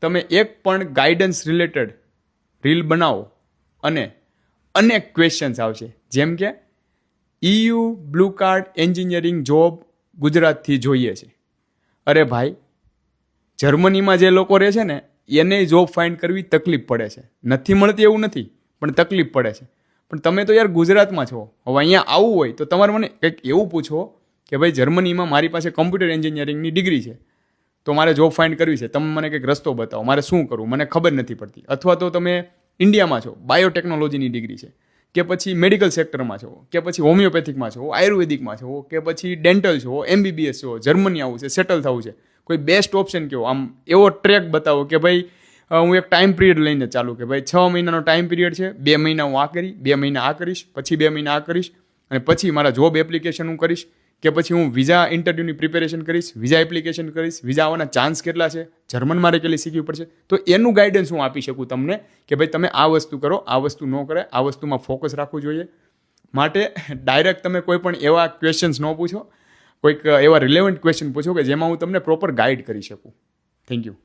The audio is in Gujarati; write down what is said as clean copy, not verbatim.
તમે એક પણ ગાઈડન્સ રિલેટેડ રીલ બનાવો અને અનેક ક્વેશ્ચન્સ આવશે, જેમ કે EU blue card engineering job ગુજરાતથી જોઈએ છે. અરે ભાઈ, જર્મનીમાં જે લોકો રહે છે ને એને જોબ ફાઇન્ડ કરવી તકલીફ પડે છે. નથી મળતી એવું નથી, પણ તકલીફ પડે છે. પણ તમે તો યાર ગુજરાતમાં છો. હવે અહીંયા આવવું હોય તો તમારે મને કંઈક એવું પૂછો કે ભાઈ જર્મનીમાં મારી પાસે કમ્પ્યુટર એન્જિનિયરિંગની ડિગ્રી છે, તો મારે જોબ ફાઇન્ડ કરવી છે, તમે મને કંઈક રસ્તો બતાવો, મારે શું કરવું, મને ખબર નથી પડતી. અથવા તો તમે ઇન્ડિયામાં છો, બાયોટેકનોલોજીની ડિગ્રી છે, કે પછી મેડિકલ સેક્ટરમાં છો, કે પછી હોમિયોપેથિકમાં છો, આયુર્વેદિકમાં છો, કે પછી ડેન્ટલ છો, MBBS છો, જર્મની આવું છે, સેટલ થવું છે, કોઈ બેસ્ટ ઓપ્શન કયો, આમ એવો ટ્રેક બતાવો કે ભાઈ હું એક ટાઈમ પિરિયડ લઈને ચાલુ કે ભાઈ 6 મહિનાનો ટાઈમ પિરિયડ છે, 2 મહિના હું આ કરી, 2 મહિના આ કરીશ, પછી 2 મહિના આ કરીશ, અને પછી મારા જોબ એપ્લિકેશન હું કરીશ, કે પછી હું વિઝા ઇન્ટરવ્યૂની પ્રિપેરેશન કરીશ, વિઝા એપ્લિકેશન કરીશ, વિઝા આવવાના ચાન્સ કેટલા છે, જર્મન મારે કેટલી શીખવી પડશે. તો એનું ગાઈડન્સ હું આપી શકું તમને કે ભાઈ તમે આ વસ્તુ કરો, આ વસ્તુ ન કરે, આ વસ્તુમાં ફોકસ રાખવું જોઈએ. માટે ડાયરેક્ટ તમે કોઈ પણ એવા ક્વેશ્ચન્સ ન પૂછો, કોઈક એવા રિલેવન્ટ ક્વેશ્ચન પૂછો કે જેમાં હું તમને પ્રોપર ગાઈડ કરી શકું. Thank you.